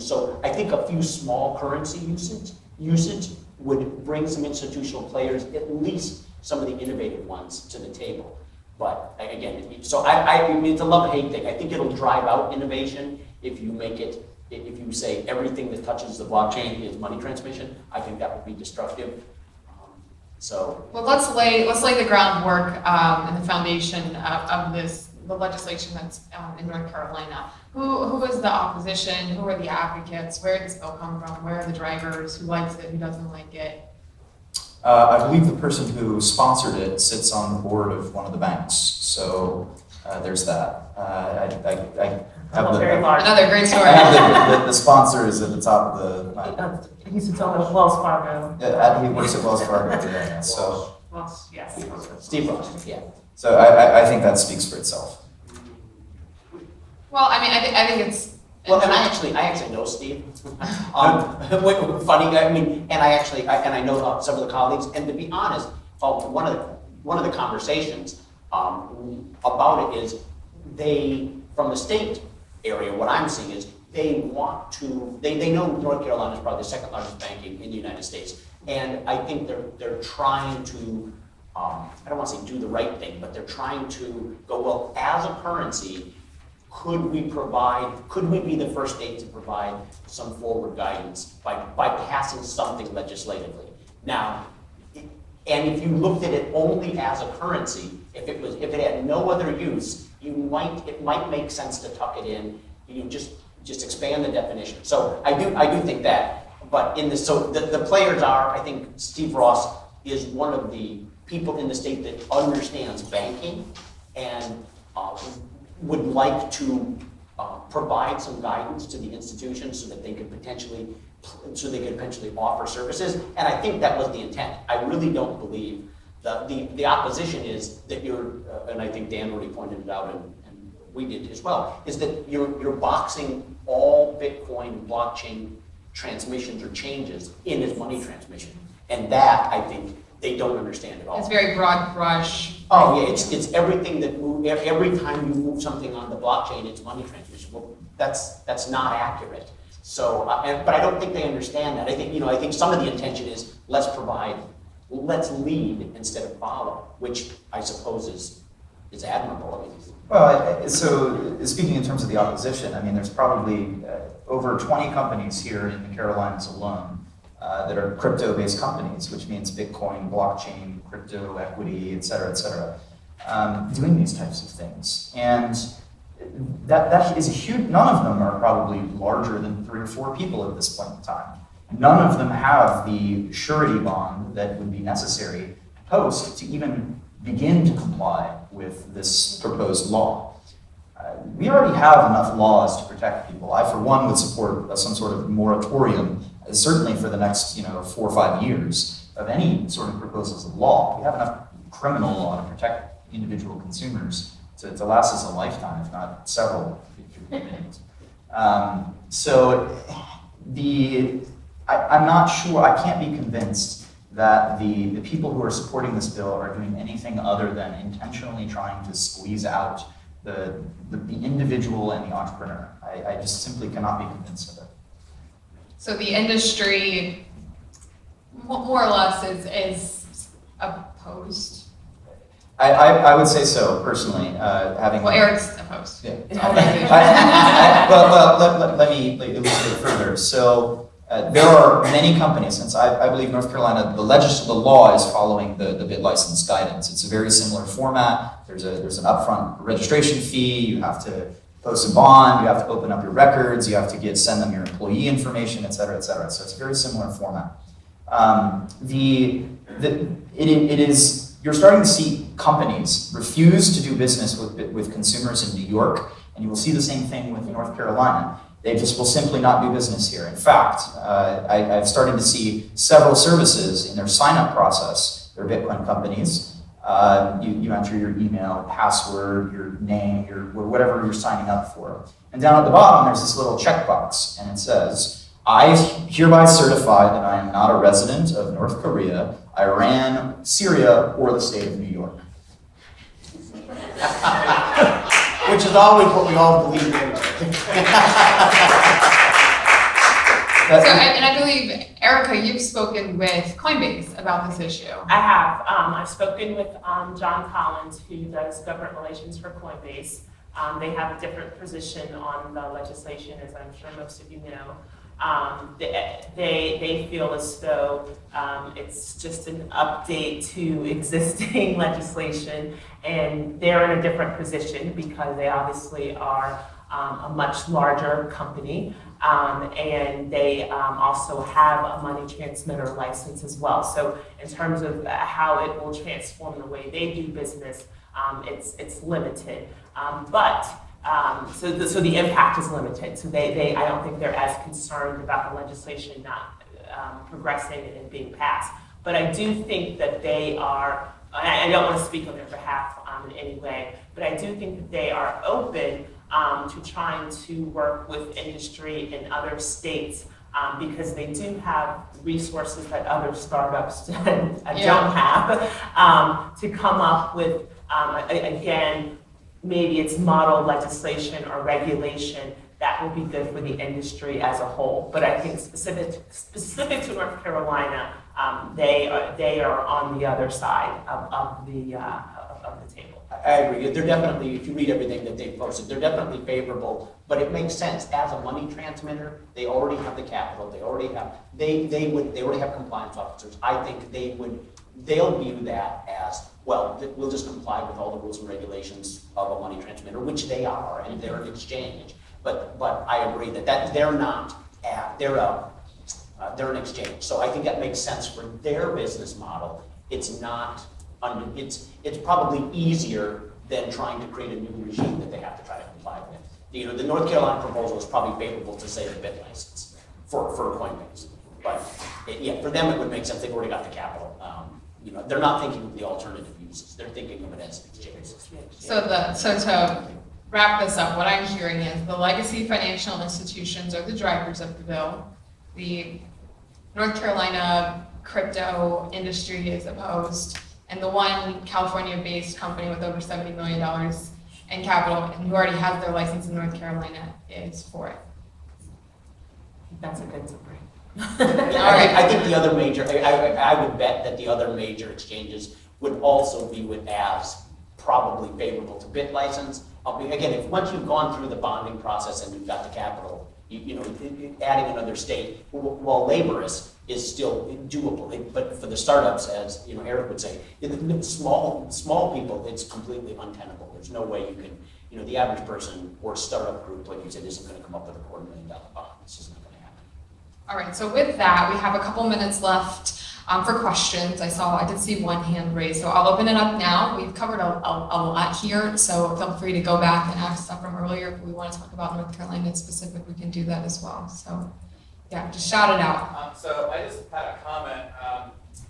So I think a few small currency usage would bring some institutional players, at least some of the innovative ones, to the table. But again, so I mean, it's a love-hate thing. I think it'll drive out innovation if you make it, if you say everything that touches the blockchain is money transmission. I think that would be destructive. Well, let's lay the groundwork and the foundation of the legislation that's in North Carolina. Who is the opposition? Who are the advocates? Where did this bill come from? Where are the drivers? Who likes it? Who doesn't like it? I believe the person who sponsored it sits on the board of one of the banks. So there's that. Another great story. I have the sponsor is at the top of the. He sits on the Wells Fargo. He works at Wells Fargo today. So. Yes. Steve Ross, yeah. So I think that speaks for itself. Well, I mean, I think it's. Well, and I actually know Steve. Funny, I mean, and I know some of the colleagues. And to be honest, one of the conversations about it is from the state area, what I'm seeing is they want to, they know North Carolina is probably the second largest bank in the United States. And I think they're trying to, I don't want to say do the right thing, but they're trying to go, well, as a currency, could we be the first state to provide some forward guidance by passing something legislatively? Now, and if you looked at it only as a currency, if it had no other use, it might make sense to tuck it in. You just expand the definition. So I do think that. But so the players are, I think Steve Ross is one of the people in the state that understands banking and would like to provide some guidance to the institutions so that they could potentially offer services. And I think that was the intent. I really don't believe the opposition is that and I think Dan already pointed it out and we did as well, is that you're boxing all Bitcoin blockchain transmissions or changes in as money transmission. And that, I think, they don't understand at all. It's very broad brush. Oh yeah, it's everything that every time you move something on the blockchain, it's money transmission. Well, that's not accurate. So, but I don't think they understand that. I think some of the intention is let's lead instead of follow, which I suppose is admirable. I mean, well, so speaking in terms of the opposition, I mean, there's probably over 20 companies here in the Carolinas alone that are crypto-based companies, which means Bitcoin, blockchain, crypto, equity, et cetera, doing these types of things. And that is a huge, none of them are probably larger than 3 or 4 people at this point in time. None of them have the surety bond that would be necessary to post to even begin to comply with this proposed law. We already have enough laws to protect people. I, for one, would support some sort of moratorium, certainly for the next 4 or 5 years, of any sort of proposals of law. We have enough criminal law to protect individual consumers to last us a lifetime, if not several minutes. I'm not sure, I can't be convinced that the people who are supporting this bill are doing anything other than intentionally trying to squeeze out the individual and the entrepreneur. I just simply cannot be convinced of it. So the industry, more or less, is opposed. I would say so, personally. Well, Eric's opposed. Yeah. Let me illustrate further. So there are many companies, since I believe North Carolina, the law is following the bit license guidance. It's a very similar format. There's an upfront registration fee. You have to post a bond. You have to open up your records. You have to send them your employee information, et cetera, et cetera. So it's a very similar format. You're starting to see companies refuse to do business with consumers in New York, and you will see the same thing with North Carolina. They just will simply not do business here. In fact, I've started to see several services in their sign-up process. They're Bitcoin companies. You enter your email, password, your name, whatever you're signing up for. And down at the bottom, there's this little checkbox, and it says, I hereby certify that I am not a resident of North Korea, Iran, Syria, or the state of New York. Which is always what we all believe in. And I believe, Arika, you've spoken with Coinbase about this issue. I have. I've spoken with John Collins, who does government relations for Coinbase. They have a different position on the legislation, as I'm sure most of you know. They feel as though it's just an update to existing legislation, and they're in a different position because they obviously are a much larger company, and they also have a money transmitter license as well. So in terms of how it will transform the way they do business, it's limited. So the impact is limited. So I don't think they're as concerned about the legislation not progressing and being passed. But I do think that they are, I don't want to speak on their behalf in any way, but I do think that they are open to trying to work with industry in other states because they do have resources that other startups don't have to come up with, again, maybe it's model legislation or regulation that will be good for the industry as a whole. But I think specific to North Carolina, they are on the other side of the table. I agree. They're definitely, if you read everything that they've posted, they're definitely favorable. But it makes sense as a money transmitter. They already have the capital. They already have compliance officers. I think they'll view that as, well, we'll just comply with all the rules and regulations of a money transmitter, which they are, and they're an exchange. But I agree that they're not. They're an exchange. So I think that makes sense for their business model. It's not. It's probably easier than trying to create a new regime that they have to try to comply with. You know, the North Carolina proposal is probably favorable to, say, the BIT license for Coinbase. But yeah, for them it would make sense. They've already got the capital. You know, they're not thinking of the alternative uses. They're thinking of it as exchanges. So to wrap this up, what I'm hearing is the legacy financial institutions are the drivers of the bill. The North Carolina crypto industry is opposed, and the one California-based company with over $70 million in capital and who already has their license in North Carolina is for it. That's a good summary. I think the other major, I would bet that the other major exchanges would also view it as probably favorable to BIT license. Again, if once you've gone through the bonding process and you've got the capital, you know, adding another state, while laborious, is still doable. But for the startups, as you know, Eric would say, small people, it's completely untenable. There's no way you can, you know, the average person or startup group, like you said, isn't going to come up with a $250,000 bond. It's just not going to happen. All right. So with that, we have a couple minutes left for questions. I did see one hand raised, so I'll open it up now. We've covered a lot here, so feel free to go back and ask stuff from earlier. If we want to talk about North Carolina in specific, we can do that as well. So. Yeah, just shout it out. So I just had a comment.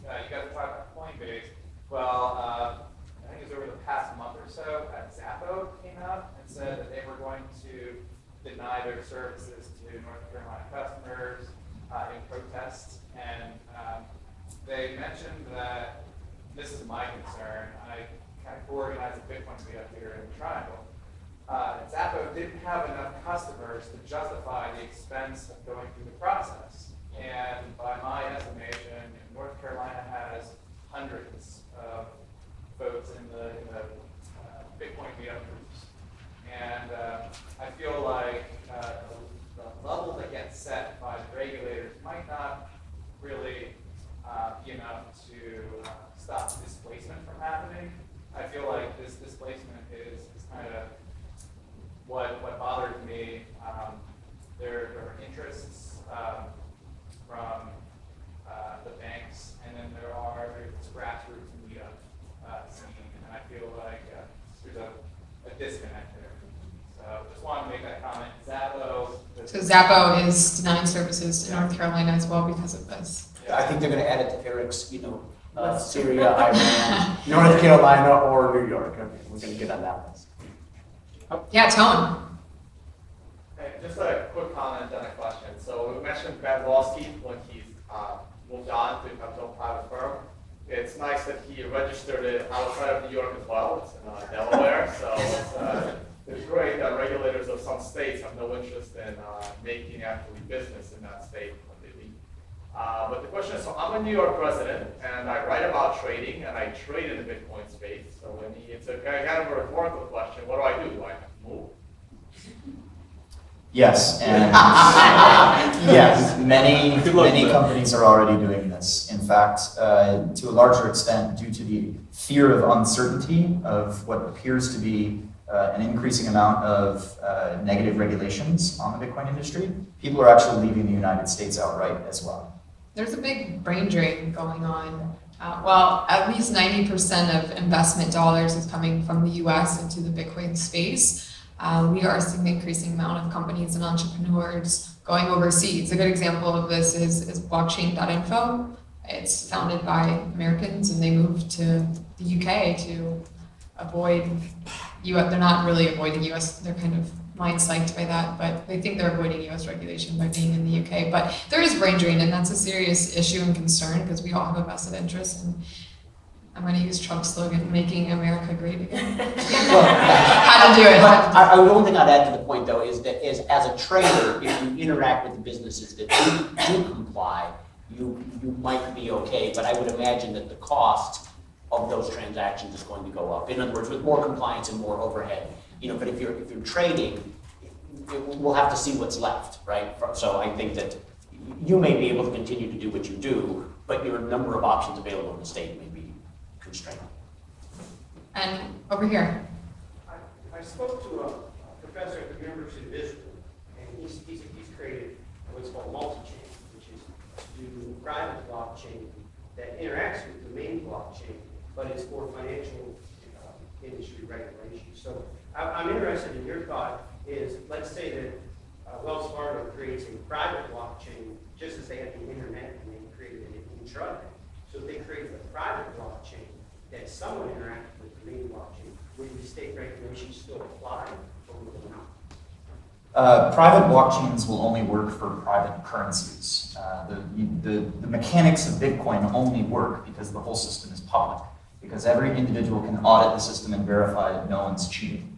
You guys talked about Coinbase. Well, I think it was over the past month or so that Zappo came out and said that they were going to deny their services to North Carolina customers in protest. And they mentioned that, this is my concern, I kind of organized a Bitcoin meetup here in the Triangle. Zappo didn't have enough customers to justify the expense of going through the process. And by my estimation, North Carolina has hundreds of folks in the Bitcoin meetup groups. And I feel like the level that gets set by the regulators might not really be enough to stop displacement from happening. I feel like this displacement is kind of what bothers me. There are interests from the banks, and then there's grassroots meetup scene, and I feel like there's a disconnect there. So just wanted to make that comment. So Zappo is denying services to North Carolina as well because of this. Yeah, I think they're going to add it to Eric's, you know, Syria, Iran, North Carolina, or New York. Okay, we're going to get on that list. Yeah, Tone. Hey, just a quick comment and a question. So we mentioned Grabowski when he's moved on to become his own private firm. It's nice that he registered it outside of New York as well. It's in Delaware, so it's great that regulators of some states have no interest in making actually business in that state completely. But the question is, so I'm a New York resident, and I write about trading, and I trade in the Bitcoin space. So it's a kind of a rhetorical question. What do? Do I have to move? Yes, and yes, many companies are already doing this. In fact, to a larger extent, due to the fear of uncertainty of what appears to be an increasing amount of negative regulations on the Bitcoin industry, people are actually leaving the United States outright as well. There's a big brain drain going on. Well, at least 90% of investment dollars is coming from the US into the Bitcoin space. We are seeing an increasing amount of companies and entrepreneurs going overseas. A good example of this is blockchain.info. It's founded by Americans, and they moved to the UK to avoid US. They're not really avoiding US. They're kind of mind psyched by that, but they think they're avoiding US regulation by being in the UK. But there is brain drain, and that's a serious issue and concern because we all have a vested interest in I'm going to use Trump's slogan, making America great again. Well, How to do it. The only thing I'd add to the point, though, is that as a trader, if you interact with the businesses that do comply, you might be okay, but I would imagine that the cost of those transactions is going to go up. In other words, with more compliance and more overhead. But if you're trading, we'll have to see what's left, right? So I think that you may be able to continue to do what you do, but your number of options available in the state may be constrained. And over here. I spoke to a professor at the University of Israel, and he's created what's called multi-chain, which is to do private blockchain that interacts with the main blockchain, but it's for financial industry regulations. So I'm interested in your thought is, let's say that Wells Fargo creates a private blockchain just as they had the internet and they created an intraday. So if they created a private blockchain that somewhat interacted with the main blockchain, would the state regulations still apply or would they not? Private blockchains will only work for private currencies. The mechanics of Bitcoin only work because the whole system is public, because every individual can audit the system and verify that no one's cheating.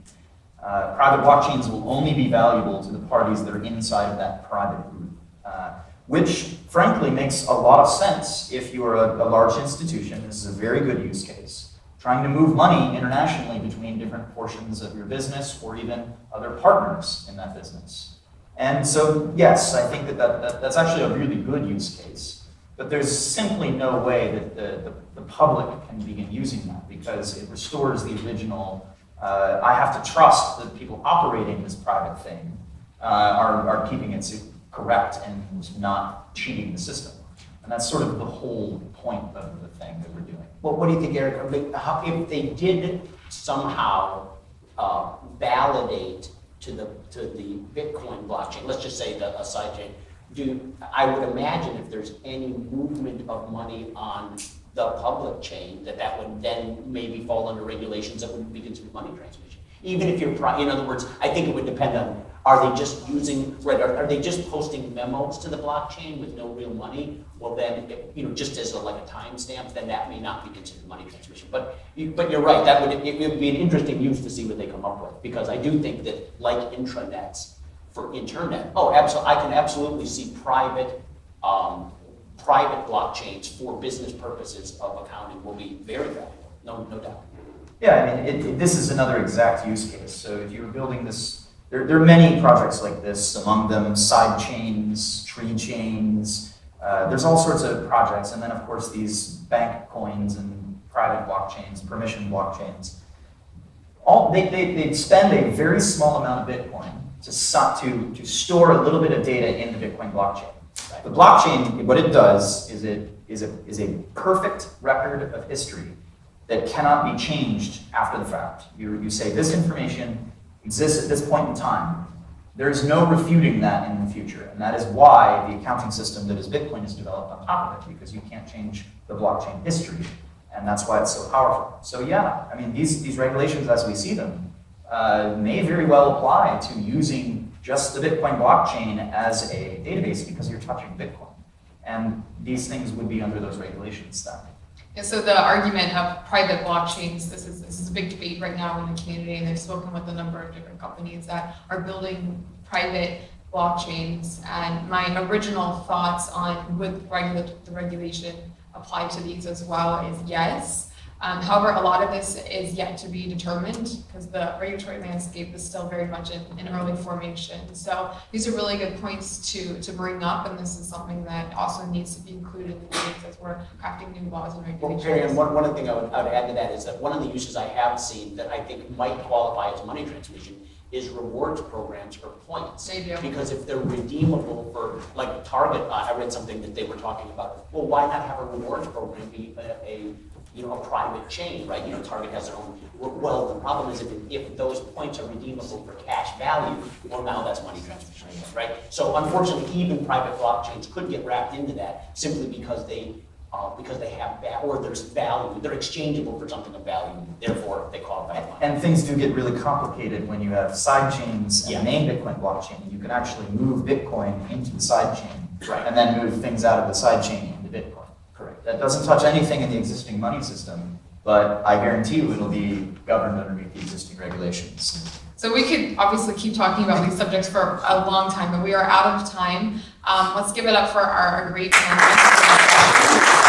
Private blockchains will only be valuable to the parties that are inside of that private group, which frankly makes a lot of sense if you're a large institution. This is a very good use case. Trying to move money internationally between different portions of your business or even other partners in that business. And so, yes, I think that's actually a really good use case. But there's simply no way that the public can begin using that because it restores the original. I have to trust that people operating this private thing are keeping it correct and not cheating the system. And that's sort of the whole point of the thing that we're doing. Well, what do you think, Eric? If they did somehow validate to the Bitcoin blockchain, let's just say a sidechain, I would imagine if there's any movement of money on the public chain, that would then maybe fall under regulations that would be considered money transmission. Even if you're, in other words, I think it would depend on, are they just posting memos to the blockchain with no real money? Well then, just as like a timestamp, then that may not be considered money transmission. But you're right, it would be an interesting use to see what they come up with, because I do think that like intranets for internet, I can absolutely see private blockchains for business purposes of accounting will be very valuable, no doubt. Yeah, I mean, this is another exact use case. So if you were building this, there are many projects like this, among them side chains, tree chains. There's all sorts of projects. And then, of course, these bank coins and private blockchains, permission blockchains. They spend a very small amount of Bitcoin to store a little bit of data in the Bitcoin blockchain. The blockchain, what it does is it is a perfect record of history that cannot be changed after the fact. You say this information exists at this point in time. There is no refuting that in the future, and that is why the accounting system that is Bitcoin is developed on top of it, because you can't change the blockchain history, and that's why it's so powerful. So yeah, I mean, these regulations as we see them may very well apply to using just the Bitcoin blockchain as a database because you're touching Bitcoin. And these things would be under those regulations then. Yeah, so the argument of private blockchains, this is a big debate right now in the community, and I've spoken with a number of different companies that are building private blockchains. And my original thoughts on would the regulation apply to these as well is yes. However, a lot of this is yet to be determined because the regulatory landscape is still very much in early formation. So these are really good points to bring up, and this is something that also needs to be included in the debates as we're crafting new laws and regulations. Well, Perianne, one other thing I would add to that is that one of the uses I have seen that I think might qualify as money transmission is rewards programs for points. They do. Because if they're redeemable for, like Target, I read something that they were talking about, well, why not have a rewards program be a private chain, right? Target has their own. Well, the problem is if those points are redeemable for cash value, well, now that's money transmission, right? So unfortunately, even private blockchains could get wrapped into that simply because they have or there's value. They're exchangeable for something of value. Therefore, they qualify as money. And things do get really complicated when you have side chains and main Bitcoin blockchain. You can actually move Bitcoin into the side chain, right, and then move things out of the side chain into Bitcoin. Correct. That doesn't touch anything in the existing money system. but I guarantee you it'll be governed underneath the existing regulations. So we could obviously keep talking about these subjects for a long time, but we are out of time. Let's give it up for our great panelists.